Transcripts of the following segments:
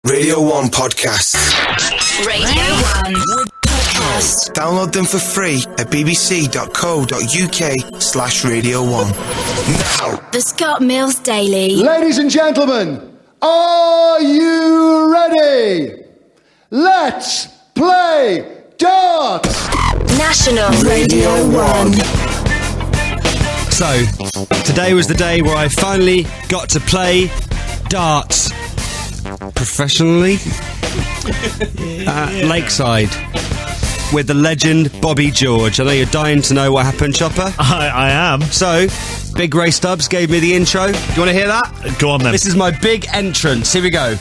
Radio 1 Podcasts. Radio 1 Podcast. Download them for free at bbc.co.uk/Radio 1. Now, The Scott Mills Daily. Ladies and gentlemen, are you ready? Let's play darts! National Radio 1. So, today was the day where I finally got to play darts professionally at Lakeside with the legend Bobby George. I know you're dying to know what happened, Chopper. I am. So, Big Ray Stubbs gave me the intro. Do you want to hear that? Go on then. This is my big entrance. Here we go.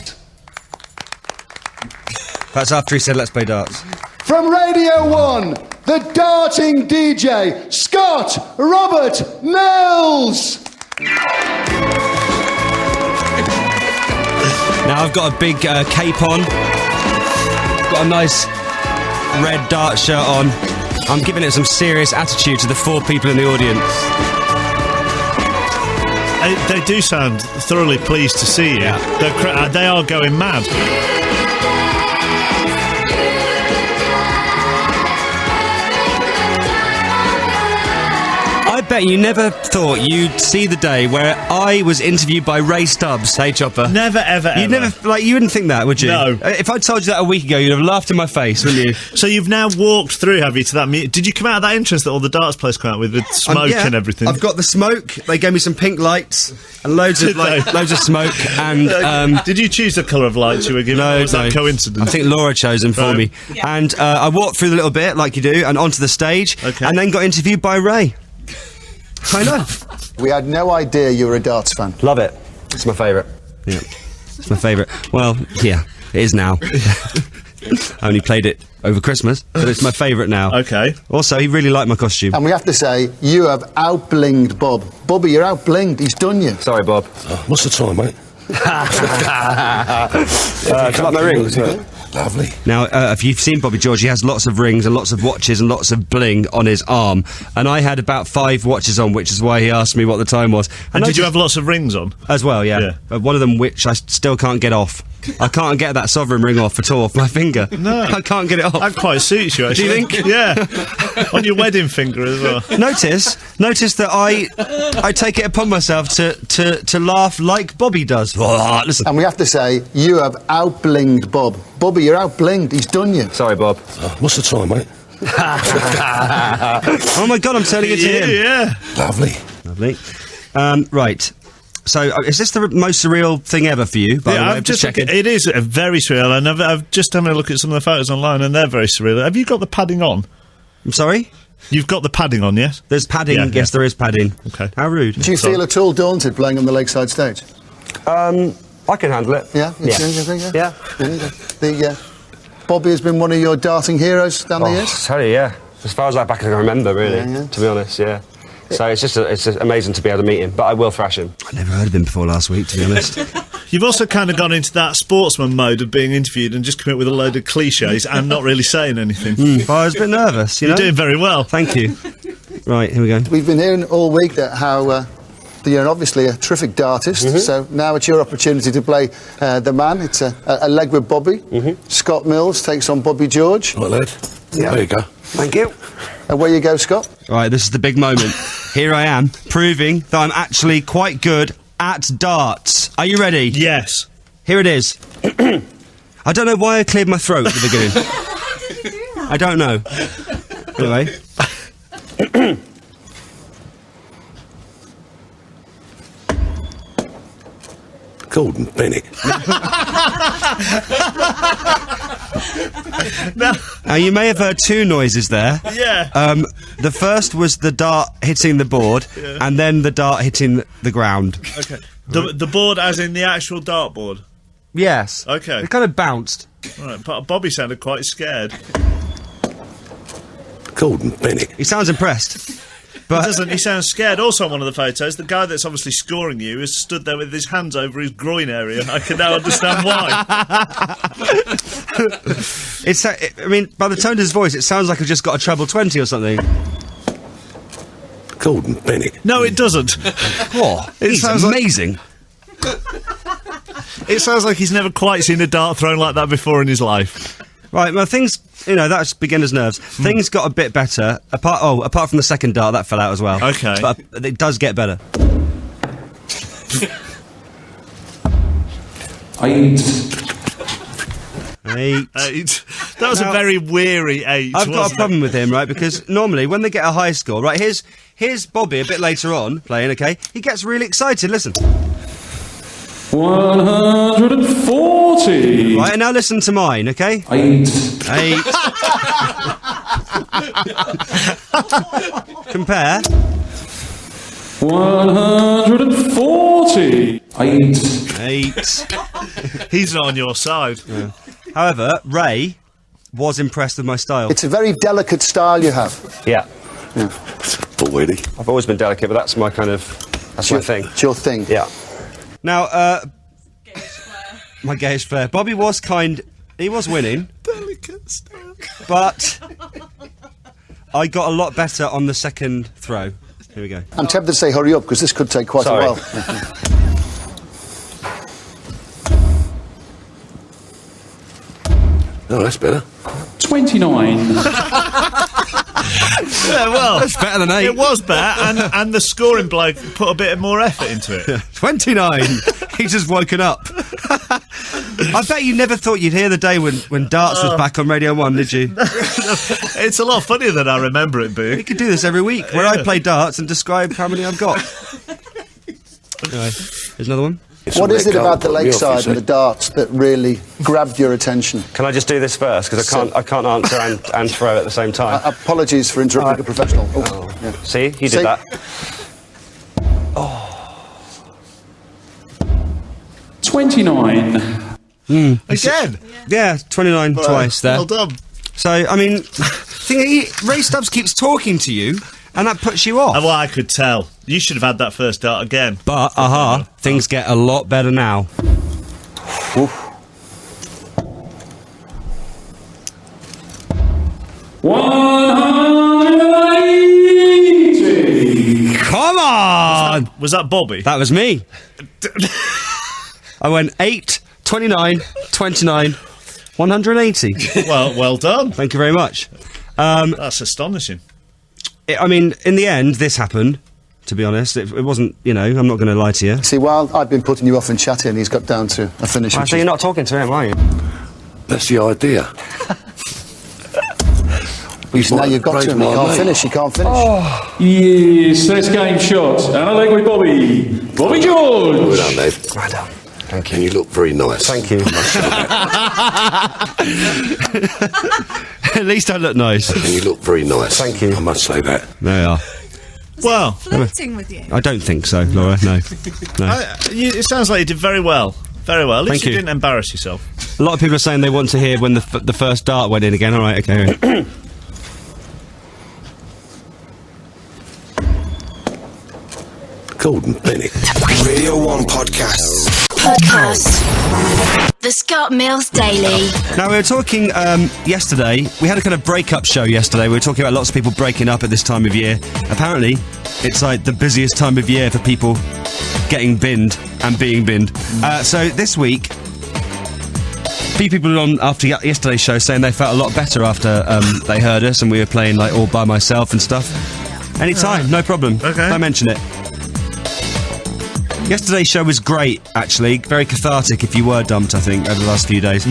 That's after he said, let's play darts. From Radio 1, the darting DJ, Scott Robert Mills! Now I've got a big cape on, got a nice red dart shirt on. I'm giving it some serious attitude to the 4 people in the audience. They do sound thoroughly pleased to see you. Yeah. They are going mad. I bet you never thought you'd see the day where I was interviewed by Ray Stubbs. Hey, Chopper. Never, ever. You wouldn't think that, would you? No. If I told you that a week ago, you'd have laughed in my face, wouldn't you? So you've now walked through, have you, to that meeting? Did you come out of that entrance that all the darts players come out with smoke Yeah, and everything? I've got the smoke. They gave me some pink lights and loads of smoke. And did you choose the colour of lights you were given? no, or was that coincidence? I think Laura chose them for me. Yeah. And I walked through the little bit, like you do, and onto the stage, Okay. and then got interviewed by Ray. I know. We had no idea you were a darts fan. Love it. It's my favourite. Yeah, it's my favourite. Well, yeah, it is now. I only played it over Christmas, but it's my favourite now. Okay. Also, he really liked my costume. And we have to say, you have out-blinged Bob. Bobby, you're out-blinged. He's done you. Sorry, Bob. What's the time, mate? Do you like my rings? Lovely. Now, if you've seen Bobby George, he has lots of rings and lots of watches and lots of bling on his arm. And I had about 5 watches on, which is why he asked me what the time was. And I did you just- have lots of rings on? As well, yeah. One of them which I still can't get off. I can't get that sovereign ring off at all off my finger. No. I can't get it off. That quite suits you, actually. Do you think? Yeah. On your wedding finger as well. Notice that I take it upon myself to laugh like Bobby does. Listen. And we have to say, you have out-blinged Bob. Bobby, you're out-blinged. He's done you. Sorry, Bob. What's the time, mate? Oh my God, I'm turning into him. Yeah. Lovely. Lovely. Right. So, is this the most surreal thing ever for you? By the way, I've just checking. it is very surreal, and I've just having a look at some of the photos online, and they're very surreal. Have you got the padding on? I'm sorry? You've got the padding on, yes? There's padding. Yeah, Yes, yeah. there is padding. Okay. How rude. Do you feel at all daunted playing on the Lakeside stage? I can handle it. Yeah? Yeah. Yeah. Bobby has been one of your darting heroes down the years? Tell you, yeah. As far as I can remember, really. Yeah. To be honest, yeah. So it's just amazing to be able to meet him, but I will thrash him. I never heard of him before last week, to be honest. You've also kind of gone into that sportsman mode of being interviewed and just come up with a load of cliches and not really saying anything. Well, I was a bit nervous, you know? You're doing very well. Thank you. Right, here we go. We've been hearing all week that how you're obviously a terrific dartist, so now it's your opportunity to play the man. It's a leg with Bobby. Scott Mills takes on Bobby George. Right, lad. Yeah. There you go. Thank you. Away you go, Scott. Right, this is the big moment. Here I am, proving that I'm actually quite good at darts. Are you ready? Yes. Here it is. I don't know why I cleared my throat at the beginning. I don't know. Anyway. Gordon Bennett. Now, you may have heard 2 noises there. Yeah. The first was the dart hitting the board, and then the dart hitting the ground. Okay. The board as in the actual dartboard? Yes. Okay. It kind of bounced. Right, but Bobby sounded quite scared. Gordon Bennett. He sounds impressed. But Doesn't he sound scared? Also on one of the photos, the guy that's obviously scoring you is stood there with his hands over his groin area. I can now understand why. I mean, by the tone of his voice, it sounds like I've just got a treble 20 or something. Gordon Bennett. No, it doesn't. Oh, he's sounds like- amazing. It sounds like he's never quite seen a dart thrown like that before in his life. Right, well, things, that's beginner's nerves. Things got a bit better, apart from the second dart, that fell out as well. Okay. But it does get better. 8. 8. That was a very weary 8. I've got a problem with him, right, because normally when they get a high score, right, here's Bobby a bit later on playing, okay? He gets really excited, listen. 140. Right, and now listen to mine, okay? 8. 8. Compare. 140. 8. 8. He's not on your side. Yeah. However, Ray was impressed with my style. It's a very delicate style you have. Yeah. Already. I've always been delicate, but that's my kind of... That's my thing. It's your thing. Yeah. Now, my gayish flair. Bobby was he was winning. Delicate style. But I got a lot better on the second throw. Here we go. I'm tempted to say hurry up because this could take quite Sorry. a while. Oh, that's better. 29. Yeah, well, That's better than 8. it was better, and the scoring bloke put a bit more effort into it. 29. He's just woken up. I bet you never thought you'd hear the day when darts was back on Radio 1, did you? It's a lot funnier than I remember it being. We could do this every week, where I play darts and describe how many I've got. Anyway, here's another one. What is it about the lakeside and the darts that really grabbed your attention? Can I just do this first? Because I can't answer and throw at the same time. Apologies for interrupting a professional. Oh, yeah. See? You did See? that. 29. Again. Yeah, 29 twice there. Well done. So, I mean, Ray Stubbs keeps talking to you, and that puts you off. Well, I could tell. You should have had that first dart again. But, things get a lot better now. Oof. 180. Come on! Was that Bobby? That was me. I went 8, 29, 29, 180. Well done. Thank you very much. That's astonishing. I mean, in the end, this happened, to be honest. It wasn't, I'm not going to lie to you. See, while I've been putting you off and chatting, he's got down to a finish. So you're not talking to him, are you? That's the idea. Now you've got to him. He can't finish. He can't finish. Yes, that's game shot. And I leg with Bobby. Bobby George. Well done, Dave. Well done. Thank you. And you look very nice. Thank you. At least I look nice. And you look very nice. Thank you. I must say that. There you are. Well, Flirting with you. I don't think so, Laura, no. it sounds like you did very well. Very well. At least Thank you you. didn't embarrass yourself. A lot of people are saying they want to hear when the first dart went in again. All right, okay. Gordon Bennett. Radio 1 podcasts. Podcast. The Scott Mills Daily. Now, we were talking yesterday. We had a kind of breakup show yesterday. We were talking about lots of people breaking up at this time of year. Apparently, it's like the busiest time of year for people getting binned and being binned. So this week, a few people on after yesterday's show saying they felt a lot better after they heard us and we were playing like All By Myself and stuff. Anytime, no problem. Okay. Don't mention it. Yesterday's show was great, actually. Very cathartic if you were dumped, I think, over the last few days.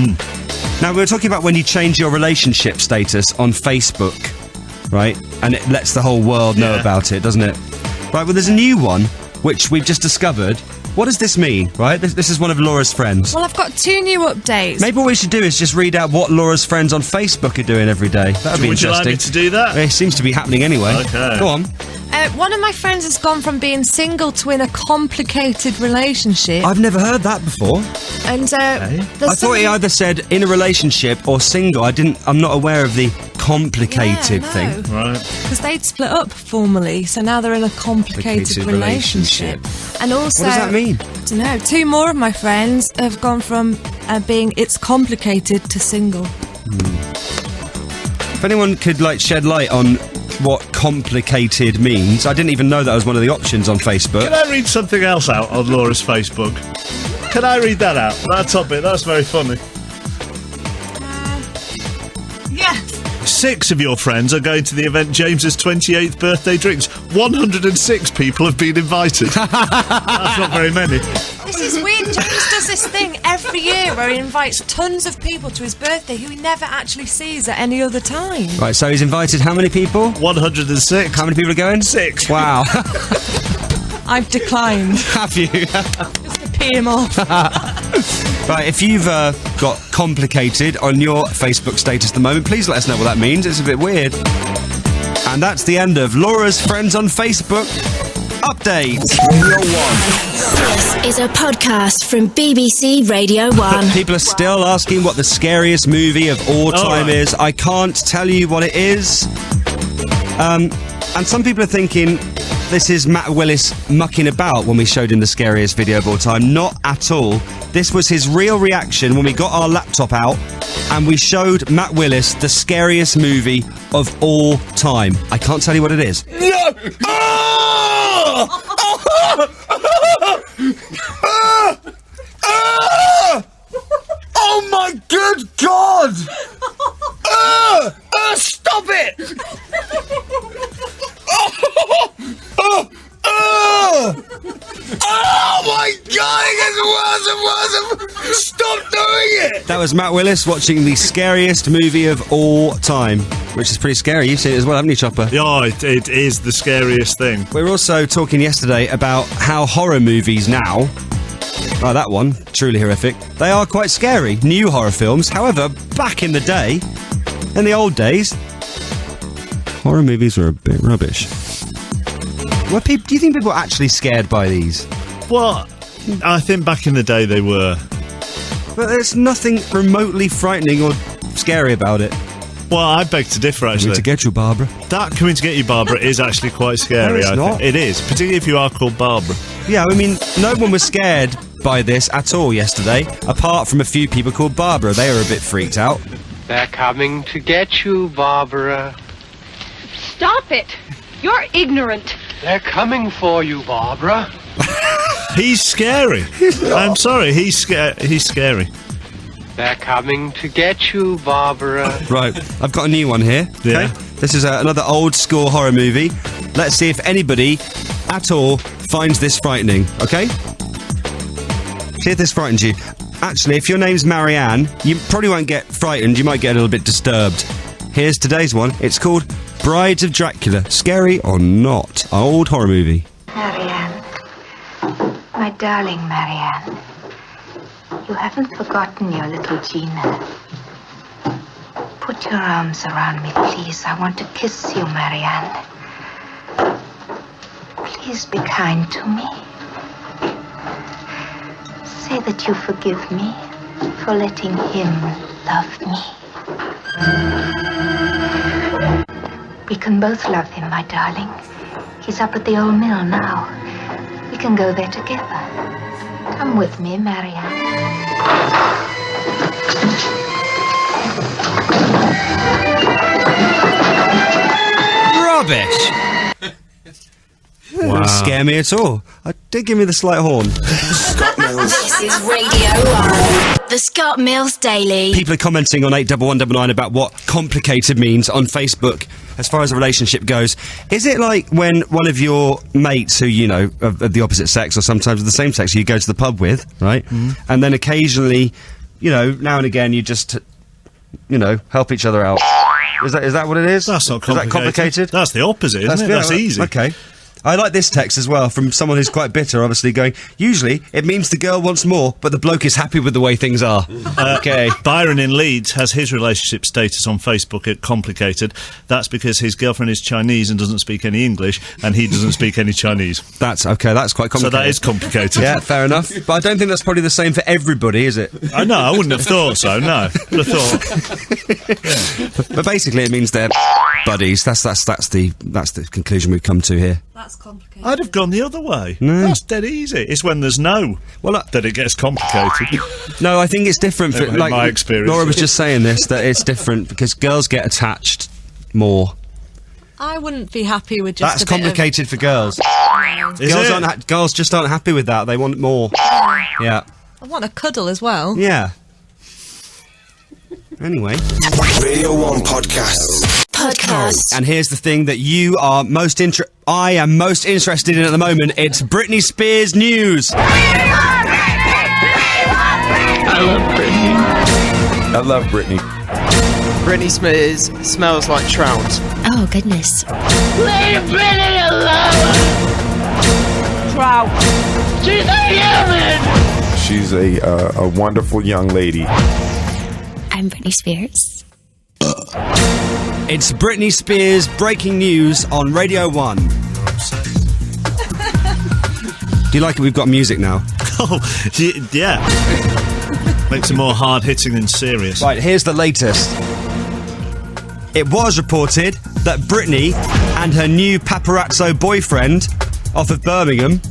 Now, we were talking about when you change your relationship status on Facebook, right? And it lets the whole world know about it, doesn't it? Right, well, there's a new one, which we've just discovered. What does this mean, right? This is one of Laura's friends. Well, I've got 2 new updates. Maybe what we should do is just read out what Laura's friends on Facebook are doing every day. That would be Would you like interesting. me to do that? It seems to be happening anyway. Okay. Go on. One of my friends has gone from being single to in a complicated relationship. I've never heard that before. And I thought he either said in a relationship or single. I'm not aware of the complicated thing. Right. Because they'd split up formally, so now they're in a complicated relationship. And also, What does that mean? I don't know. 2 more of my friends have gone from being it's complicated to single. If anyone could shed light on what complicated means, I didn't even know that was one of the options on Facebook. Can I read something else out on Laura's Facebook? Can I read that out? That top bit, that's very funny. Yes. 6 of your friends are going to the event James's 28th birthday drinks. 106 people have been invited. That's not very many. This is weird. James does this thing every year where he invites tons of people to his birthday who he never actually sees at any other time. Right, so he's invited how many people? 106. How many people are going? 6. Wow. I've declined. Have you? Just to pee him off. Right, if you've got complicated on your Facebook status at the moment, please let us know what that means. It's a bit weird. And that's the end of Laura's Friends on Facebook update. Radio 1. This is a podcast from BBC Radio 1. People are still asking what the scariest movie of all time right. is. I can't tell you what it is. And some people are thinking this is Matt Willis mucking about when we showed him the scariest video of all time. Not at all. This was his real reaction when we got our laptop out and we showed Matt Willis the scariest movie of all time. I can't tell you what it is. No! Oh my good God! Stop it! Oh my God! It gets worse and worse! Stop doing it! That was Matt Willis watching the scariest movie of all time, which is pretty scary. You've seen it as well, haven't you, Chopper? Oh, it is the scariest thing. We were also talking yesterday about how horror movies now, oh, that one, truly horrific, they are quite scary. New horror films. However, back in the day, in the old days, horror movies were a bit rubbish. Do you think people were actually scared by these? Well, I think back in the day they were. But there's nothing remotely frightening or scary about it. Well, I beg to differ, actually. Coming to get you, Barbara. That Coming to Get You, Barbara is actually quite scary, No, it's I not. think. It is, particularly if you are called Barbara. Yeah, I mean, no one was scared by this at all yesterday, apart from a few people called Barbara. They were a bit freaked out. They're coming to get you, Barbara. Stop it! You're ignorant. They're coming for you, Barbara. He's scary. I'm sorry, he's scary. They're coming to get you, Barbara. Right, I've got a new one here. Yeah. Okay? This is another old school horror movie. Let's see if anybody at all finds this frightening, okay? See if this frightens you. Actually, if your name's Marianne, you probably won't get frightened, you might get a little bit disturbed. Here's today's one. It's called Brides of Dracula. Scary or not? Old horror movie. Marianne. My darling Marianne. You haven't forgotten your little Gina. Put your arms around me, please. I want to kiss you, Marianne. Please be kind to me. Say that you forgive me for letting him love me. We can both love him, my darling. He's up at the old mill now. We can go there together. Come with me, Marianne. Rubbish! Didn't scare me at all. Did give me the slight horn. This is Radio 1. The Scott Mills Daily. People are commenting on 81199 about what complicated means on Facebook as far as a relationship goes. Is it like when one of your mates who, you know, of the opposite sex or sometimes of the same sex you go to the pub with, right? And then occasionally, you know, now and again you just, you know, help each other out. Is that what it is? That's not complicated. Is that complicated? That's the opposite, isn't it? That's easy. Okay. I like this text as well from someone who's quite bitter, obviously going, usually it means the girl wants more, but the bloke is happy with the way things are. Okay. Byron in Leeds has his relationship status on Facebook at complicated. That's because his girlfriend is Chinese and doesn't speak any English, and he doesn't speak any Chinese. That's okay, that's quite complicated. So that is complicated. Yeah, fair enough. But I don't think that's probably the same for everybody, is it? I know, I wouldn't have thought so, no. Would have thought. But basically it means they're buddies. That's the conclusion we've come to here. That's complicated. I'd have gone the other way. No. That's dead easy. It's when there's no that it gets complicated. No, I think it's different. For, In like my experience. Laura was just saying this, that it's different because girls get attached more. I wouldn't be happy with just That's a bit complicated for girls. No. Is it? Girls just aren't happy with that. They want more. Yeah. I want a cuddle as well. Yeah. Anyway. Radio 1 Podcasts. And here's the thing that you are I am most interested in at the moment. It's Britney Spears news. I love Britney. Britney Spears smells like trout. Oh, goodness. Leave Britney alone! Trout. She's a human! She's a wonderful young lady. I'm Britney Spears. It's Britney Spears breaking news on Radio 1. Do you like it? We've got music now. Oh, yeah. Makes it more hard-hitting and serious. Right, here's the latest. It was reported that Britney and her new paparazzo boyfriend off of Birmingham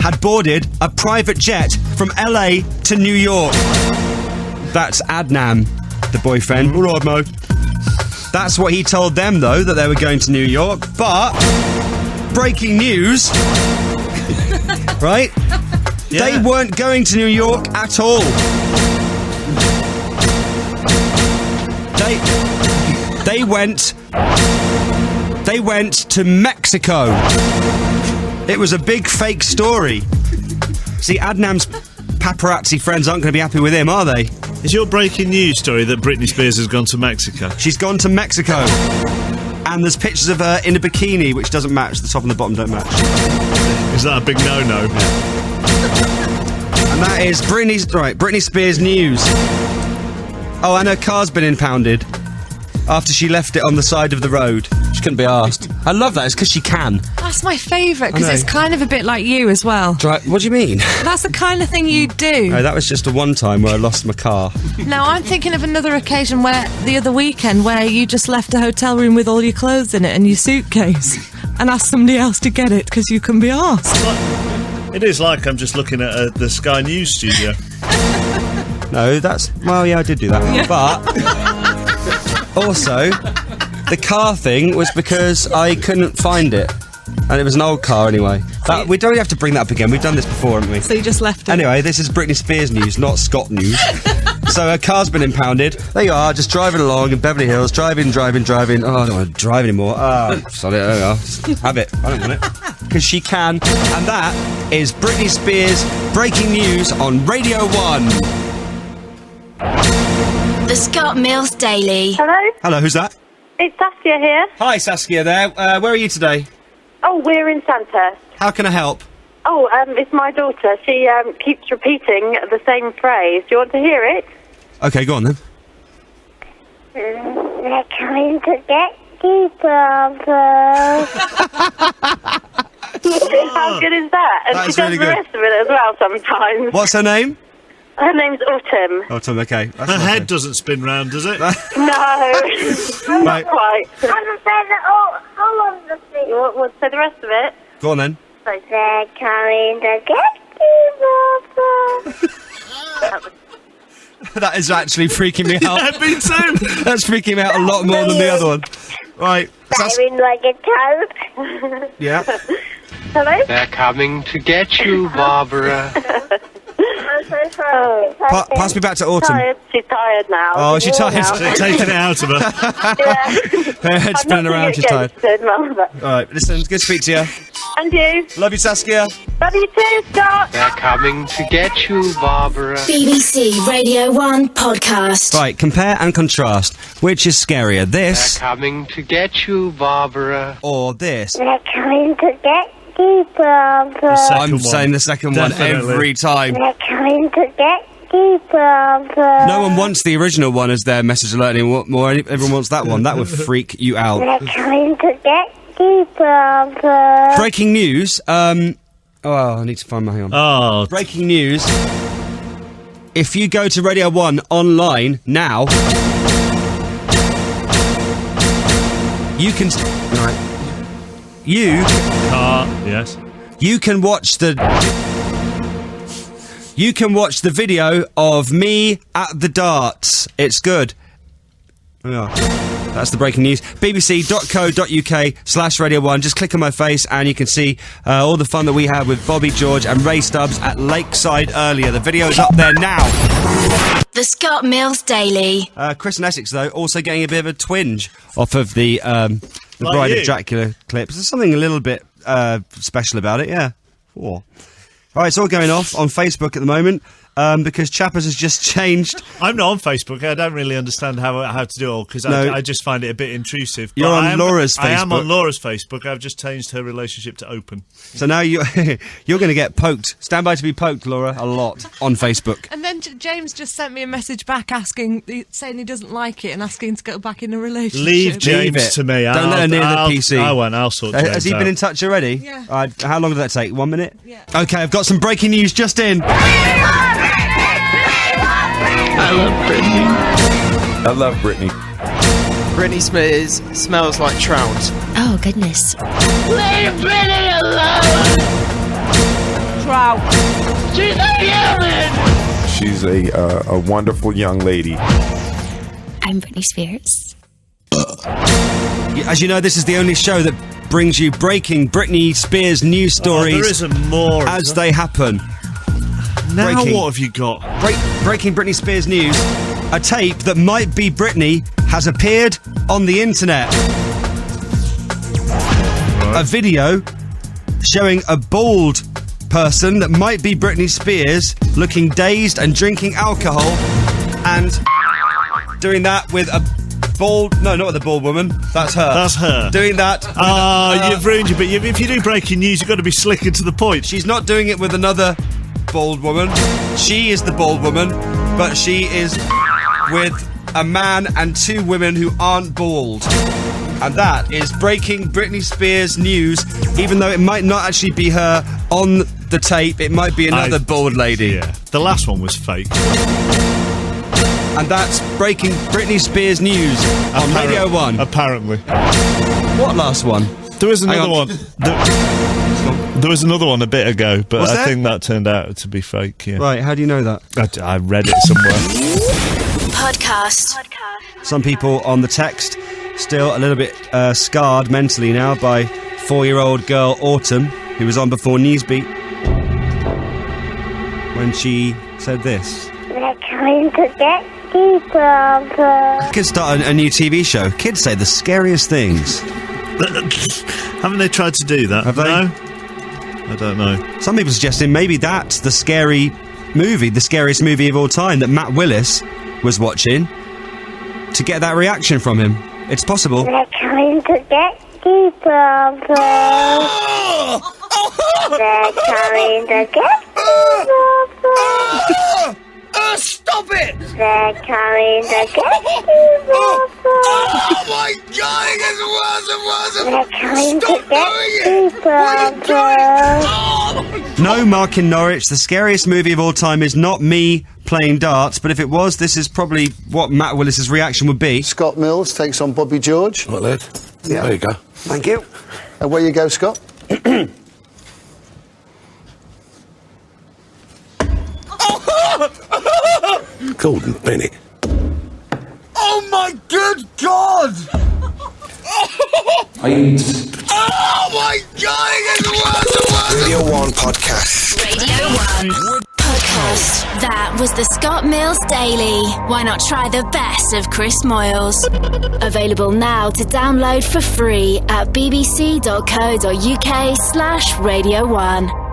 had boarded a private jet from LA to New York. That's Adnan, the boyfriend. All right, Mo. That's what he told them, though, that they were going to New York. But, breaking news, right? Yeah. They weren't going to New York at all. They went to Mexico. It was a big fake story. See, Adnam's paparazzi friends aren't going to be happy with him, are they? Is your breaking news story that Britney Spears has gone to Mexico? She's gone to Mexico. And there's pictures of her in a bikini, which doesn't match. The top and the bottom don't match. Is that a big no-no? And that is Britney Spears news. Oh, and her car's been impounded after she left it on the side of the road. She couldn't be asked. I love that. It's because she can. That's my favourite, because I know. it's kind of a bit like you as well. What do you mean? That's the kind of thing you do. No, that was just a one time where I lost my car. Now, I'm thinking of another occasion where, the other weekend, where you just left a hotel room with all your clothes in it and your suitcase and asked somebody else to get it because you can be asked. It is like I'm just looking at the Sky News studio. No, well, yeah, I did do that. Yeah. But also, the car thing was because I couldn't find it. And it was an old car anyway. We don't have to bring that up again. We've done this before, haven't we? So you just left it. Anyway, this is Britney Spears news, not Scott news. So her car's been impounded. There you are, just driving along in Beverly Hills, driving. Oh, I don't want to drive anymore. Sorry, there you are. Have it. I don't want it. Because she can. And that is Britney Spears breaking news on Radio 1. The Scott Mills Daily. Hello? Hello, who's that? It's Saskia here. Hi, Saskia there. Where are you today? Oh, we're in Sandhurst. How can I help? Oh, it's my daughter. She keeps repeating the same phrase. Do you want to hear it? Okay, go on then. They're coming to get you, Barbara. How good is that? And That she is does really the good. rest of it as well sometimes. What's her name? Her name's Autumn. Autumn, okay. Her head doesn't spin round, does it? No. Not quite. I'm saying all of the thing. What, say the rest of it? Go on then. So they're coming to get you, Barbara. That is actually freaking me out. Yeah, me too. That's freaking me out a lot more than the other one. Right. Driving like a toad. Yeah. Hello? They're coming to get you, Barbara. I'm so sorry. Pass me back to Autumn. She's tired now. Oh, she's tired. Taking it out of her. Her head's spinning around, she's tired. Alright, listen, good to speak to you. And you. Love you, Saskia. Love you too, Scott. They're coming to get you, Barbara. BBC Radio 1 podcast. Right, compare and contrast. Which is scarier, this They're coming to get you, Barbara. or this? They're coming to get you, Barbara. I'm saying the second one every time. They're coming to get you, Barbara. No one wants the original one as their message alert anymore. Everyone wants that one. That would freak you out. They're coming to get you, Barbara. Breaking news. I need to find my hang on. Oh. Breaking news. If you go to Radio 1 online now, you can. Right. Yes. You can watch the. You can watch the video of me at the darts. It's good. Yeah. That's the breaking news. bbc.co.uk/Radio 1. Just click on my face and you can see all the fun that we had with Bobby George and Ray Stubbs at Lakeside earlier. The video's up there now. The Scott Mills Daily. Chris and Essex, though, also getting a bit of a twinge off of the Bride of Dracula clips. There's something a little bit special about it, yeah. All right, it's all going off on Facebook at the moment. Because Chappers has just changed. I'm not on Facebook. I don't really understand how to do it all because I just find it a bit intrusive. You're on Laura's Facebook. I am on Laura's Facebook. I've just changed her relationship to open. So now you're going to get poked. Stand by to be poked, Laura, a lot on Facebook. And then James just sent me a message back saying he doesn't like it and asking to go back in a relationship. Leave James to me. Don't let her near the PC. I won't. I'll sort James Has he been in touch already? Yeah. How long did that take? 1 minute? Yeah. Okay, I've got some breaking news just in. I love Britney. I love Britney. Britney Spears smells like trout. Oh, goodness. Leave Britney alone! Trout. She's a human! She's a wonderful young lady. I'm Britney Spears. As you know, this is the only show that brings you breaking Britney Spears news stories there isn't more as they happen. Now breaking, what have you got? Breaking Britney Spears news. A tape that might be Britney has appeared on the internet. Right. A video showing a bald person that might be Britney Spears looking dazed and drinking alcohol and doing that with a bald... No, not with a bald woman. That's her. That's her. Doing that... you've ruined it, but if you do breaking news, you've got to be slick and to the point. She's not doing it with another bald woman. She is the bald woman, but she is with a man and two women who aren't bald. And that is breaking Britney Spears news, even though it might not actually be her on the tape. It might be another bald lady. Yeah, the last one was fake. And that's breaking Britney Spears news on Radio 1. Apparently. What last one? There was another one. There was another one a bit ago, but I think that turned out to be fake, yeah. Right, how do you know that? I read it somewhere. Podcast. Some people on the text still a little bit scarred mentally now by 4-year-old girl Autumn, who was on before Newsbeat, when she said this. They're coming to get you, Barbara. Could start a new TV show. Kids say the scariest things. Haven't they tried to do that? Have they? No? I don't know. Some people suggesting maybe that's the scary movie, the scariest movie of all time that Matt Willis was watching to get that reaction from him. It's possible. They're coming to get you, Barbara. They're coming to get you, Barbara. Stop it! They're coming to get you, Barbara. Oh my God, it gets worse and worse and They're coming Stop to get doing you, it! What are you doing? No, Mark in Norwich, the scariest movie of all time is not me playing darts, but if it was, this is probably what Matt Willis's reaction would be. Scott Mills takes on Bobby George. What, lad? Yeah. There you go. Thank you. Away you go, Scott. Gordon Bennett. Oh my good God! I eat. Oh my God, it gets worse and worse. Radio 1 podcast. Radio 1 podcast. That was the Scott Mills Daily. Why not try the best of Chris Moyles? Available now to download for free at bbc.co.uk/Radio 1.